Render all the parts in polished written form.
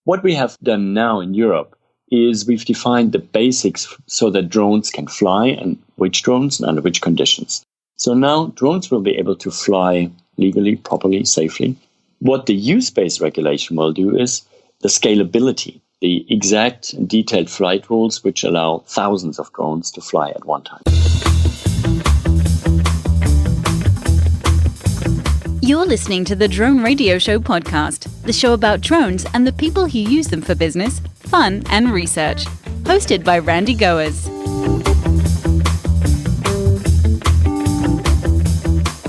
What we have done now in Europe is we've defined the basics so that drones can fly, and which drones and under which conditions. So now drones will be able to fly legally, properly, safely. What the use-based regulation will do is the scalability, the exact and detailed flight rules which allow thousands of drones to fly at one time. You're listening to the Drone Radio Show podcast, the show about drones and the people who use them for business, fun, and research. Hosted by Randy Goers.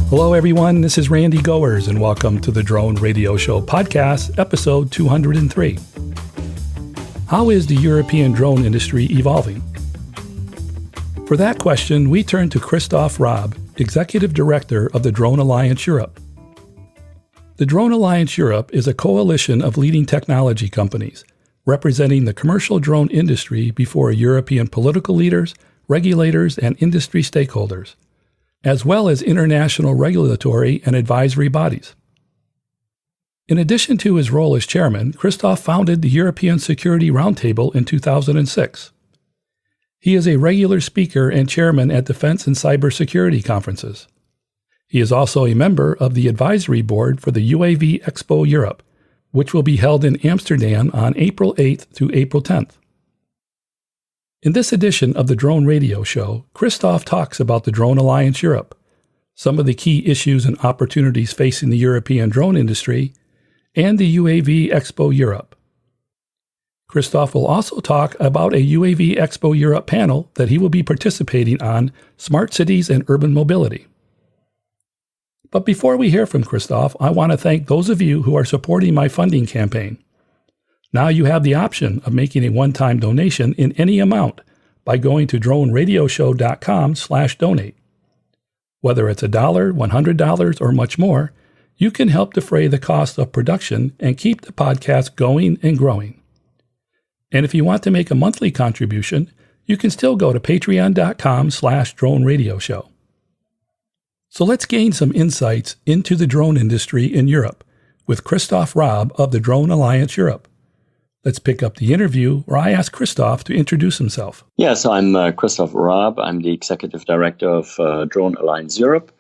Hello, everyone. This is Randy Goers, and welcome to the Drone Radio Show podcast, episode 203. How is the European drone industry evolving? For that question, we turn to Christoph Raab, Executive Director of the Drone Alliance Europe. The Drone Alliance Europe is a coalition of leading technology companies representing the commercial drone industry before European political leaders, regulators, and industry stakeholders, as well as international regulatory and advisory bodies. In addition to his role as chairman, Christoph founded the European Security Roundtable in 2006. He is a regular speaker and chairman at defense and cybersecurity conferences. He is also a member of the advisory board for the UAV Expo Europe, which will be held in Amsterdam on April 8th through April 10th. In this edition of the Drone Radio Show, Christoph talks about the Drone Alliance Europe, some of the key issues and opportunities facing the European drone industry, and the UAV Expo Europe. Christoph will also talk about a UAV Expo Europe panel that he will be participating on, Smart Cities and Urban Mobility. But before we hear from Christoph, I want to thank those of you who are supporting my funding campaign. Now you have the option of making a one-time donation in any amount by going to droneradioshow.com/donate. Whether it's $1, $100, or much more, you can help defray the cost of production and keep the podcast going and growing. And if you want to make a monthly contribution, you can still go to patreon.com/droneradioshow. So let's gain some insights into the drone industry in Europe with Christoph Raab of the Drone Alliance Europe. Let's pick up the interview where I asked Christoph to introduce himself. Yes, I'm Christoph Raab. I'm the Executive Director of Drone Alliance Europe.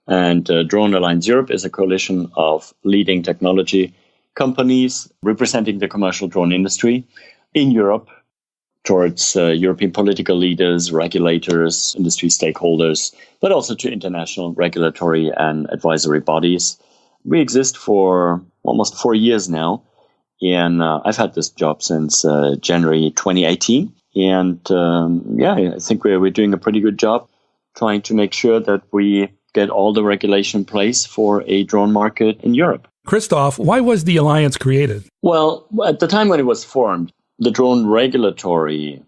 And Drone Alliance Europe is a coalition of leading technology companies representing the commercial drone industry in Europe towards European political leaders, regulators, industry stakeholders, but also to international regulatory and advisory bodies. We exist for almost 4 years now, and I've had this job since January 2018. And I think we're doing a pretty good job trying to make sure that we get all the regulation in place for a drone market in Europe. Christoph, why was the alliance created? Well, at the time when it was formed, the drone regulatory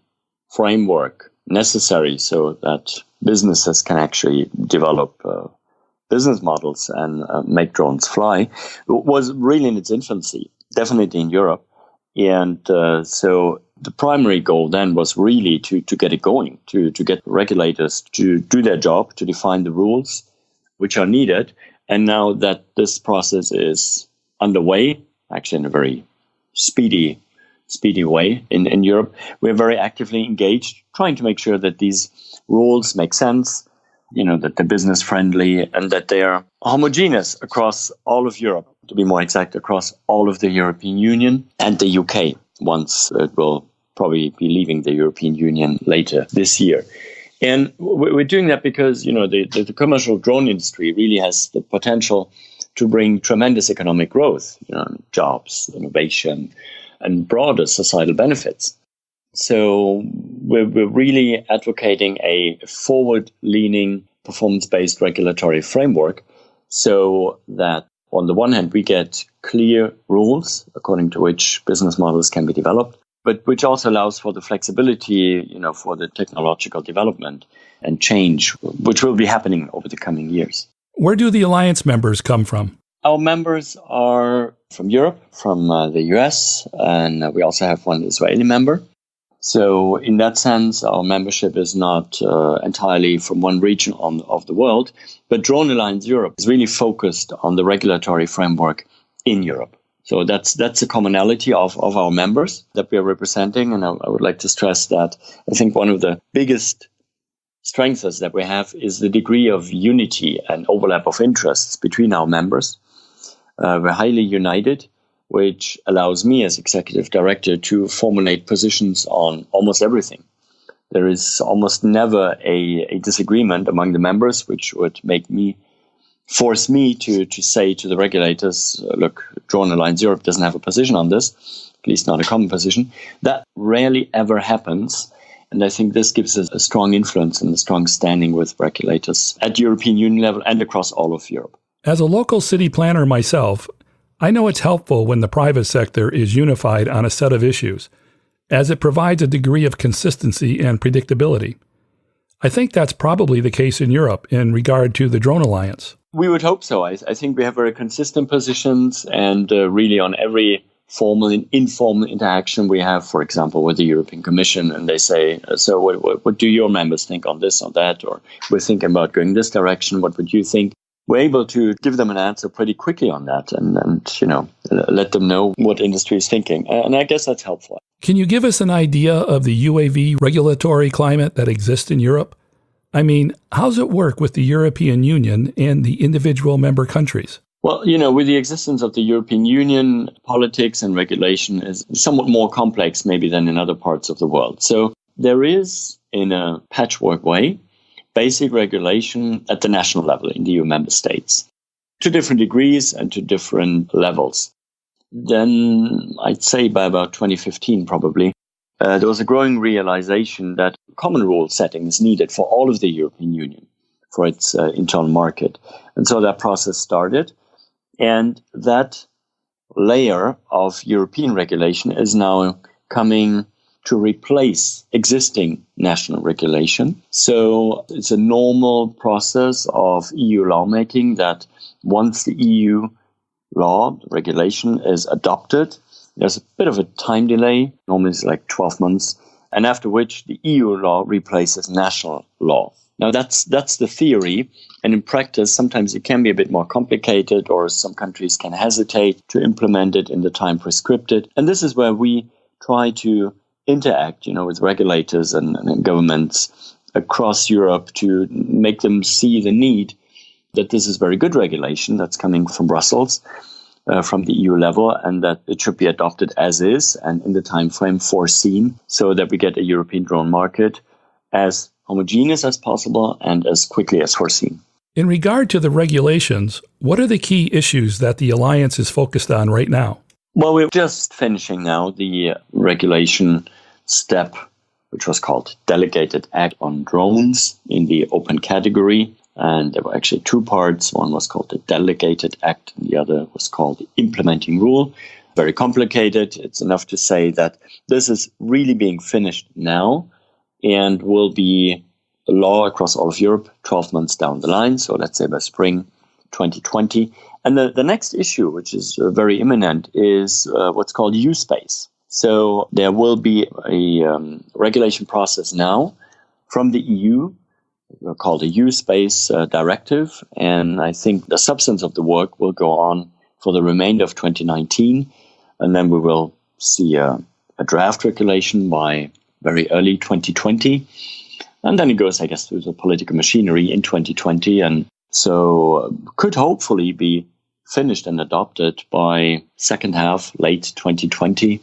framework necessary so that businesses can actually develop business models and make drones fly was really in its infancy, definitely in Europe. And so the primary goal then was really to get it going, to get regulators to do their job, to define the rules which are needed. And now that this process is underway, actually in a very speedy way in Europe, we're very actively engaged, trying to make sure that these rules make sense, that they're business friendly and that they are homogeneous across all of Europe, to be more exact, across all of the European Union and the UK, once it will probably be leaving the European Union later this year. And we're doing that because, the commercial drone industry really has the potential to bring tremendous economic growth, jobs, innovation, and broader societal benefits. So we're really advocating a forward-leaning, performance-based regulatory framework so that on the one hand, we get clear rules according to which business models can be developed, but which also allows for the flexibility, for the technological development and change, which will be happening over the coming years. Where do the alliance members come from? Our members are from Europe, from the US, and we also have one Israeli member. So in that sense, our membership is not entirely from one region of the world, but Drone Alliance Europe is really focused on the regulatory framework in Europe. So that's a commonality of our members that we are representing. And I would like to stress that I think one of the biggest strengths that we have is the degree of unity and overlap of interests between our members. We're highly united, which allows me as executive director to formulate positions on almost everything. There is almost never a disagreement among the members, which would force me to say to the regulators, look, Drone Alliance Europe doesn't have a position on this, at least not a common position. That rarely ever happens. And I think this gives us a strong influence and a strong standing with regulators at European Union level and across all of Europe. As a local city planner myself, I know it's helpful when the private sector is unified on a set of issues, as it provides a degree of consistency and predictability. I think that's probably the case in Europe in regard to the Drone Alliance. We would hope so. I think we have very consistent positions, and really on every formal and informal interaction we have, for example, with the European Commission, and they say, so what do your members think on this, on that, or we're thinking about going this direction, what would you think? We're able to give them an answer pretty quickly on that and let them know what industry is thinking. And I guess that's helpful. Can you give us an idea of the UAV regulatory climate that exists in Europe? I mean, how's it work with the European Union and the individual member countries? Well, with the existence of the European Union, politics and regulation is somewhat more complex maybe than in other parts of the world. So there is, in a patchwork way, basic regulation at the national level in the EU member states, to different degrees and to different levels. Then I'd say by about 2015 probably, there was a growing realization that common rule setting is needed for all of the European Union for its internal market. And so that process started. And that layer of European regulation is now coming to replace existing national regulation. So it's a normal process of EU lawmaking that once the EU law, regulation is adopted, there's a bit of a time delay, normally it's like 12 months, and after which the EU law replaces national law. Now that's the theory, and in practice sometimes it can be a bit more complicated, or some countries can hesitate to implement it in the time prescripted. And this is where we try to interact, with regulators and governments across Europe to make them see the need that this is very good regulation that's coming from Brussels, from the EU level, and that it should be adopted as is and in the time frame foreseen, so that we get a European drone market as homogeneous as possible and as quickly as foreseen. In regard to the regulations, what are the key issues that the Alliance is focused on right now? Well, we're just finishing now the regulation step, which was called Delegated Act on Drones in the open category. And there were actually two parts. One was called the Delegated Act, and the other was called the Implementing Rule. Very complicated. It's enough to say that this is really being finished now and will be the law across all of Europe 12 months down the line. So let's say by spring 2020. And the next issue, which is very imminent, is what's called U-Space. So there will be a regulation process now from the EU called a U-Space directive. And I think the substance of the work will go on for the remainder of 2019. And then we will see a draft regulation by very early 2020. And then it goes, I guess, through the political machinery in 2020. And so could hopefully be finished and adopted by second half, late 2020.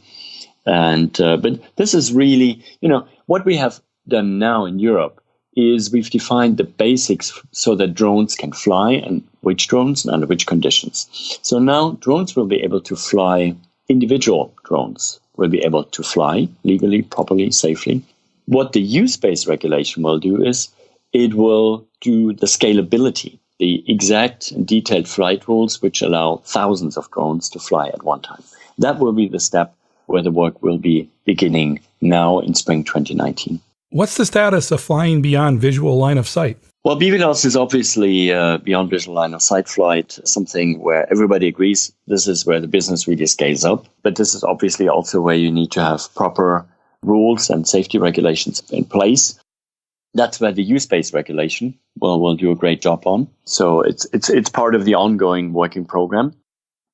And but this is really, what we have done now in Europe is we've defined the basics so that drones can fly, and which drones and under which conditions. So now drones will be able to fly, individual drones will be able to fly legally, properly, safely. What the U-Space regulation will do is it will do the scalability, the exact and detailed flight rules which allow thousands of drones to fly at one time. That will be the step where the work will be beginning now in spring 2019. What's the status of flying beyond visual line of sight? Well, BVLOS is obviously beyond visual line of sight flight, something where everybody agrees this is where the business really scales up. But this is obviously also where you need to have proper rules and safety regulations in place. That's where the U-Space regulation will do a great job on. So it's part of the ongoing working program.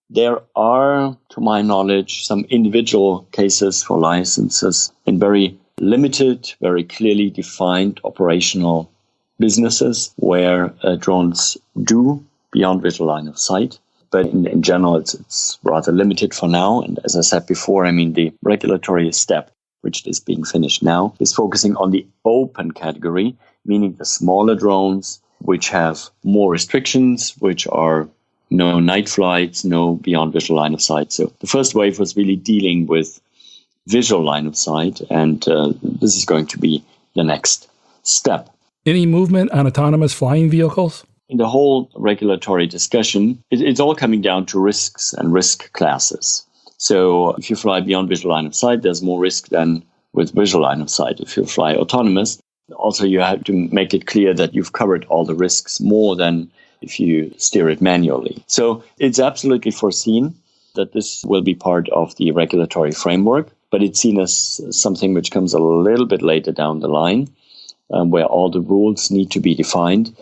There are, to my knowledge, some individual cases for licenses in very limited, very clearly defined operational businesses where drones do beyond visual line of sight. But in general, it's rather limited for now. And as I said before, the regulatory step, which is being finished now, is focusing on the open category, meaning the smaller drones, which have more restrictions, which are no night flights, no beyond visual line of sight. So the first wave was really dealing with visual line of sight, and this is going to be the next step. Any movement on autonomous flying vehicles? In the whole regulatory discussion, it's all coming down to risks and risk classes. So if you fly beyond visual line of sight, there's more risk than with visual line of sight. If you fly autonomous, also you have to make it clear that you've covered all the risks more than if you steer it manually. So it's absolutely foreseen that this will be part of the regulatory framework, but it's seen as something which comes a little bit later down the line, where all the rules need to be defined.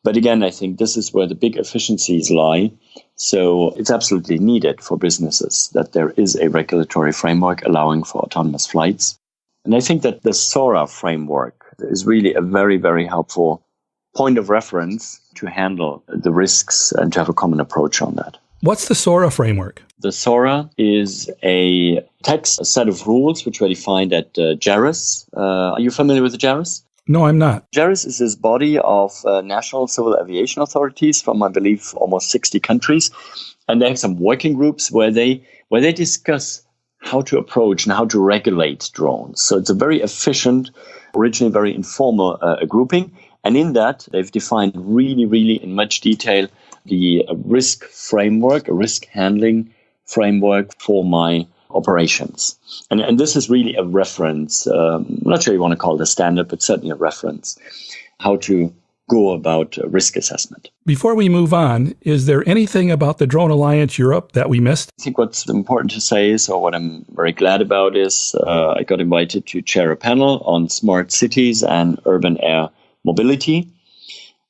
But again, I think this is where the big efficiencies lie. So it's absolutely needed for businesses that there is a regulatory framework allowing for autonomous flights. And I think that the Soraa framework is really a very, very helpful point of reference to handle the risks and to have a common approach on that. What's the Soraa framework? The Soraa is a set of rules which were defined at JARIS. Are you familiar with the JARIS? No, I'm not. JARIS is this body of national civil aviation authorities from, I believe, almost 60 countries. And they have some working groups where they discuss how to approach and how to regulate drones. So it's a very efficient, originally very informal grouping. And in that, they've defined really, really in much detail the risk framework, a risk handling framework for my operations. And this is really a reference. I'm not sure you want to call it a standard, but certainly a reference, how to go about risk assessment. Before we move on, is there anything about the Drone Alliance Europe that we missed? I think what's important to say is, or what I'm very glad about is, I got invited to chair a panel on smart cities and urban air mobility,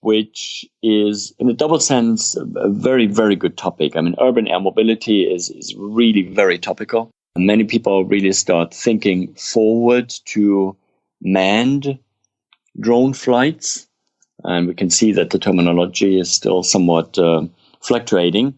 which is, in a double sense, a very, very good topic. Urban air mobility is really very topical. Many people really start thinking forward to manned drone flights. And we can see that the terminology is still somewhat fluctuating.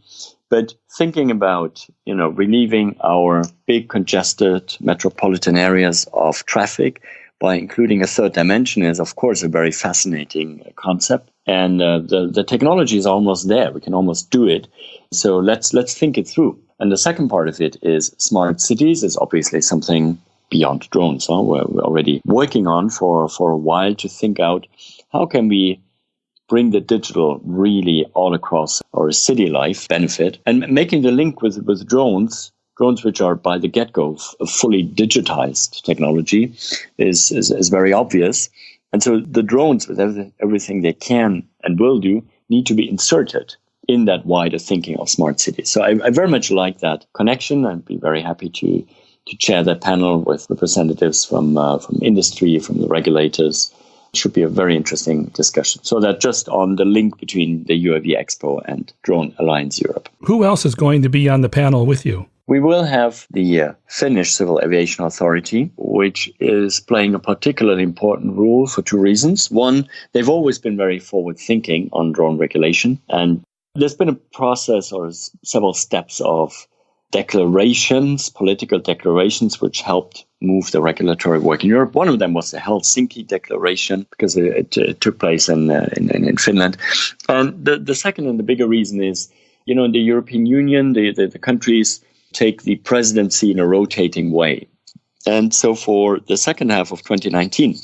But thinking about, relieving our big congested metropolitan areas of traffic by including a third dimension is, of course, a very fascinating concept. And the technology is almost there. We can almost do it. So let's think it through. And the second part of it is smart cities is obviously something beyond drones. We're already working on for a while to think out how can we bring the digital really all across our city life benefit, and making the link with drones which are by the get-go a fully digitized technology is very obvious. And so the drones, with everything they can and will do, need to be inserted in that wider thinking of smart cities. So I very much like that connection. I'd be very happy to chair that panel with representatives from industry, from the regulators. It should be a very interesting discussion. So that just on the link between the UAV Expo and Drone Alliance Europe. Who else is going to be on the panel with you? We will have the Finnish Civil Aviation Authority, which is playing a particularly important role for two reasons. One, they've always been very forward-thinking on drone regulation. And there's been a process or several steps of political declarations, which helped move the regulatory work in Europe. One of them was the Helsinki Declaration, because it took place in Finland. And the second and the bigger reason is, in the European Union, the countries take the presidency in a rotating way. And so for the second half of 2019,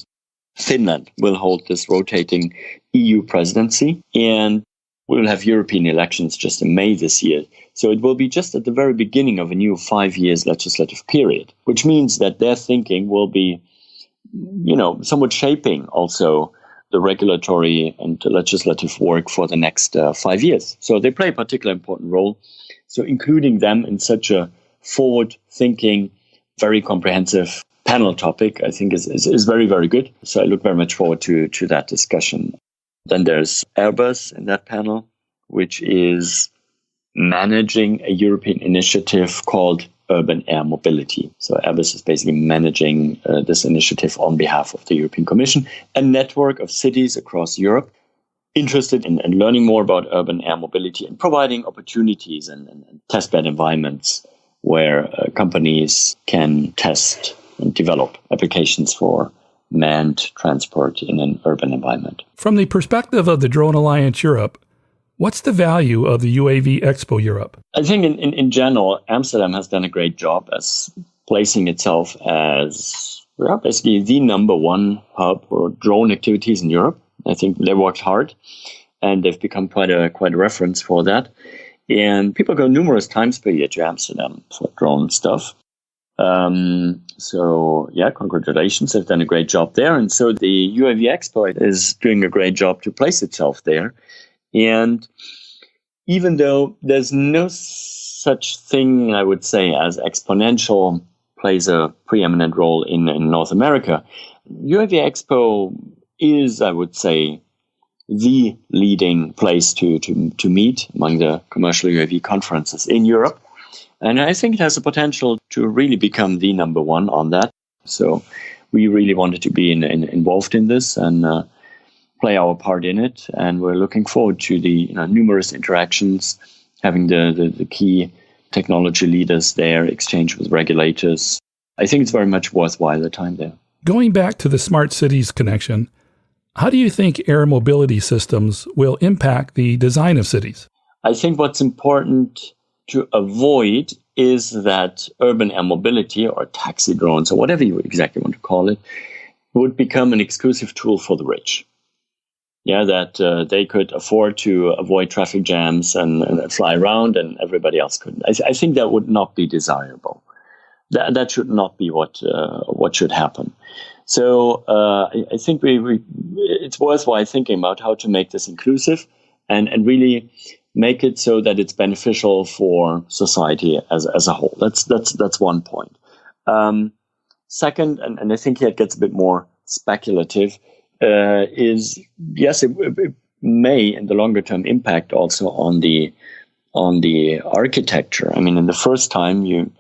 Finland will hold this rotating EU presidency, and we will have European elections just in May this year. So it will be just at the very beginning of a new 5 years legislative period, which means that their thinking will be, somewhat shaping also the regulatory and legislative work for the next 5 years. So they play a particularly important role. So including them in such a forward-thinking, very comprehensive panel topic, I think is very, very good. So I look very much forward to that discussion. Then there's Airbus in that panel, which is managing a European initiative called Urban Air Mobility. So Airbus is basically managing this initiative on behalf of the European Commission, a network of cities across Europe interested in learning more about urban air mobility and providing opportunities and testbed environments where companies can test and develop applications for manned transport in an urban environment. From the perspective of the Drone Alliance Europe, what's the value of the UAV Expo Europe? I think in general, Amsterdam has done a great job as placing itself as basically the number one hub for drone activities in Europe. I think they worked hard and they've become quite a reference for that. And people go numerous times per year to Amsterdam for drone stuff. So congratulations. They've done a great job there. And so the UAV Expo is doing a great job to place itself there. And even though there's no such thing, I would say, as exponential plays a preeminent role in North America, UAV Expo is, I would say, the leading place to meet among the commercial UAV conferences in Europe. And I think it has the potential to really become the number one on that. So we really wanted to be involved in this and play our part in it. And we're looking forward to the numerous interactions, having the key technology leaders there, exchange with regulators. I think it's very much worthwhile the time there. Going back to the smart cities connection, how do you think air mobility systems will impact the design of cities? I think what's important to avoid is that urban air mobility or taxi drones or whatever you exactly want to call it would become an exclusive tool for the rich. Yeah, that they could afford to avoid traffic jams and fly around and everybody else couldn't. I think that would not be desirable. That should not be what should happen. So I think it's worthwhile thinking about how to make this inclusive and really make it so that it's beneficial for society as a whole. That's one point. Second, and I think here it gets a bit more speculative, is yes, it may in the longer term impact also on the architecture. I mean, in the first time you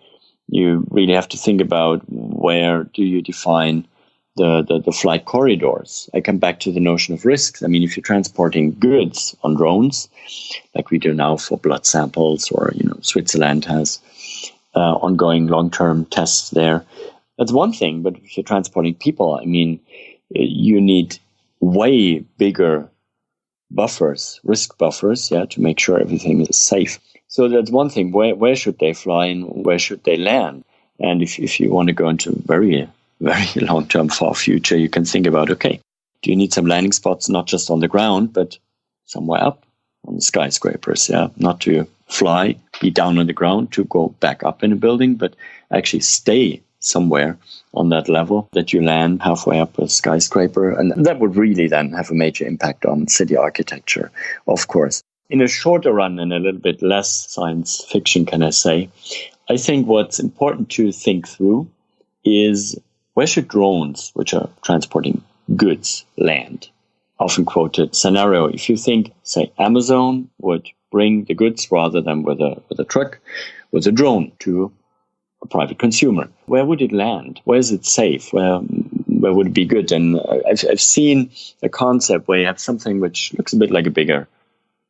really have to think about where do you define the flight corridors. I come back to the notion of risks. I mean, if you're transporting goods on drones, like we do now for blood samples, or Switzerland has ongoing long-term tests there, that's one thing. But if you're transporting people, I mean, you need way bigger buffers, risk buffers, to make sure everything is safe. So that's one thing. Where should they fly and where should they land? And if you want to go into very, very long-term far future, you can think about, okay, do you need some landing spots, not just on the ground, but somewhere up on the skyscrapers, not to fly, be down on the ground to go back up in a building, but actually stay somewhere on that level that you land halfway up a skyscraper. And that would really then have a major impact on city architecture, of course. In a shorter run and a little bit less science fiction, can I say, I think what's important to think through is where should drones, which are transporting goods, land? Often quoted scenario, if you think, say, Amazon would bring the goods rather than with a truck, with a drone to a private consumer, where would it land? Where is it safe? Where would it be good? And I've seen a concept where you have something which looks a bit like a bigger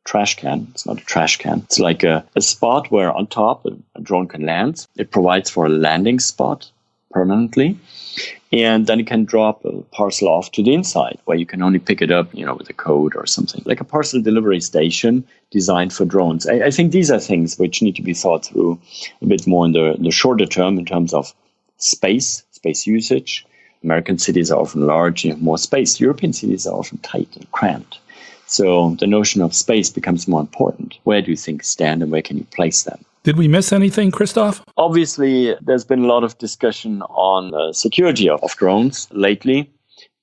trash can. It's not a trash can. It's like a spot where on top a drone can land. It provides for a landing spot permanently. And then it can drop a parcel off to the inside where you can only pick it up, with a code or something. Like a parcel delivery station designed for drones. I think these are things which need to be thought through a bit more in the shorter term in terms of space usage. American cities are often large, you have more space. European cities are often tight and cramped. So the notion of space becomes more important. Where do things stand and where can you place them? Did we miss anything, Christoph? Obviously, there's been a lot of discussion on security of drones lately.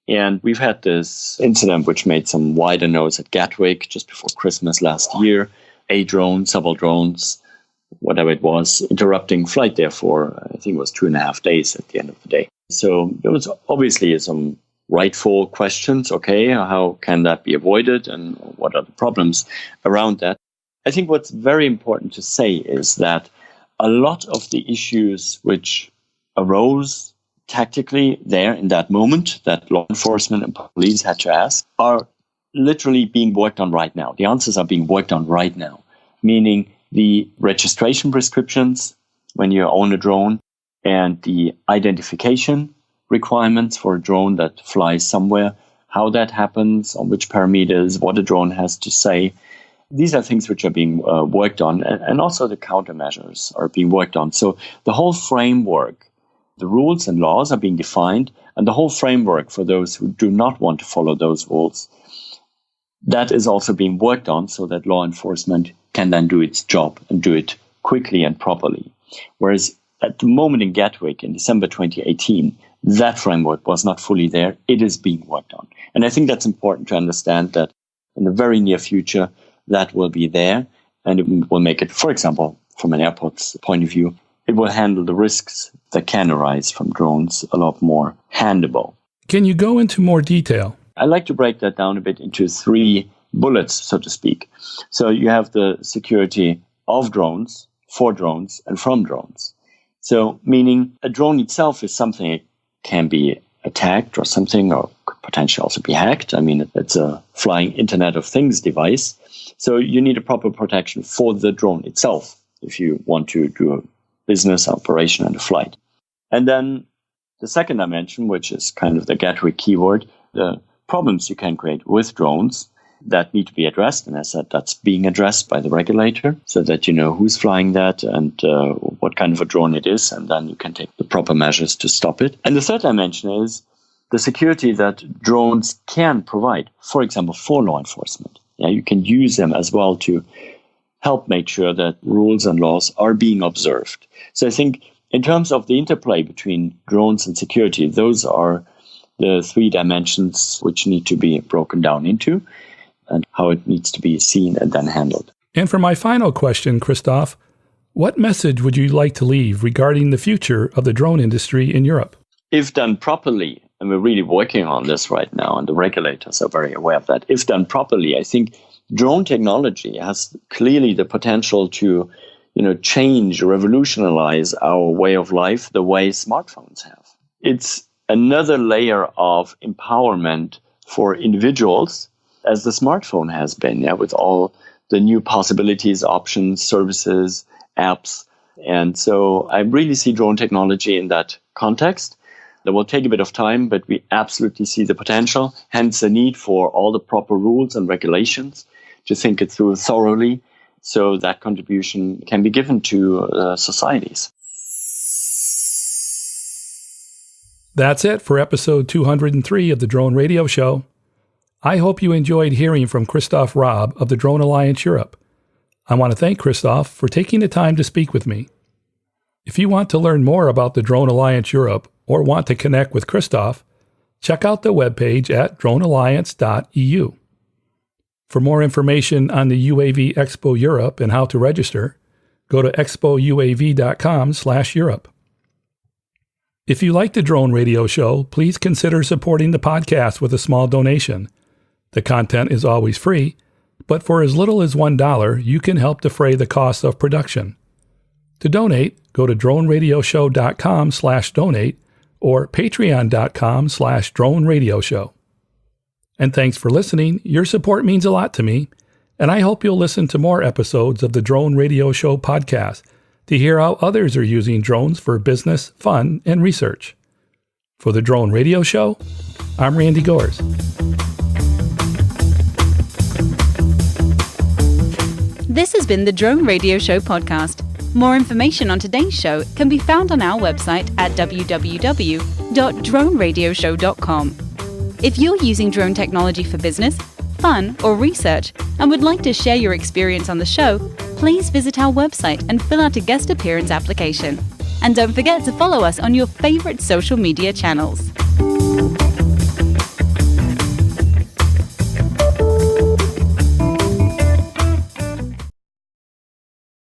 And we've had this incident which made some wider noise at Gatwick just before Christmas last year. A drone, several drones, whatever it was, interrupting flight there for, I think it was 2.5 days at the end of the day. So there was obviously some rightful questions. Okay, how can that be avoided and what are the problems around that? I think what's very important to say is that a lot of the issues which arose tactically there in that moment that law enforcement and police had to ask are literally being worked on right now. The answers are being worked on right now, meaning the registration prescriptions when you own a drone and the identification requirements for a drone that flies somewhere, how that happens, on which parameters, what a drone has to say. These are things which are being worked on, and also the countermeasures are being worked on. So the whole framework, the rules and laws are being defined, and the whole framework for those who do not want to follow those rules, that is also being worked on so that law enforcement can then do its job and do it quickly and properly. Whereas at the moment in Gatwick in December 2018, that framework was not fully there. It is being worked on. And I think that's important to understand that in the very near future, that will be there, and it will make it, for example, from an airport's point of view, it will handle the risks that can arise from drones a lot more handleable. Can you go into more detail? I like to break that down a bit into 3 bullets, so to speak. So you have the security of drones, for drones, and from drones. So meaning a drone itself is something that can be attacked or something, or could potentially also be hacked. I mean, it's a flying Internet of Things device. So you need a proper protection for the drone itself if you want to do a business operation and a flight. And then the second dimension, which is kind of the Gatwick keyword, the problems you can create with drones that need to be addressed. And as I said, that's being addressed by the regulator so that you know who's flying that and what kind of a drone it is. And then you can take the proper measures to stop it. And the third dimension is the security that drones can provide, for example, for law enforcement. Yeah, you can use them as well to help make sure that rules and laws are being observed. So I think in terms of the interplay between drones and security, those are the 3 dimensions which need to be broken down into and how it needs to be seen and then handled. And for my final question, Christoph, what message would you like to leave regarding the future of the drone industry in Europe? If done properly, and we're really working on this right now, and the regulators are very aware of that. If done properly, I think drone technology has clearly the potential to, change, revolutionize our way of life the way smartphones have. It's another layer of empowerment for individuals, as the smartphone has been, with all the new possibilities, options, services, apps. And so I really see drone technology in that context. That will take a bit of time, but we absolutely see the potential, hence the need for all the proper rules and regulations to think it through thoroughly so that contribution can be given to societies. That's it for episode 203 of the Drone Radio Show. I hope you enjoyed hearing from Christoph Raab of the Drone Alliance Europe. I want to thank Christoph for taking the time to speak with me. If you want to learn more about the Drone Alliance Europe or want to connect with Christoph, check out the webpage at dronealliance.eu. For more information on the UAV Expo Europe and how to register, go to expouav.com/Europe. If you like the Drone Radio Show, please consider supporting the podcast with a small donation. The content is always free, but for as little as $1, you can help defray the cost of production. To donate, go to droneradioshow.com/donate or patreon.com/Drone Radio Show. And thanks for listening. Your support means a lot to me, and I hope you'll listen to more episodes of the Drone Radio Show podcast to hear how others are using drones for business, fun, and research. For the Drone Radio Show, I'm Randy Goers. This has been the Drone Radio Show podcast. More information on today's show can be found on our website at www.droneradioshow.com. If you're using drone technology for business, fun, or research and would like to share your experience on the show, please visit our website and fill out a guest appearance application. And don't forget to follow us on your favorite social media channels.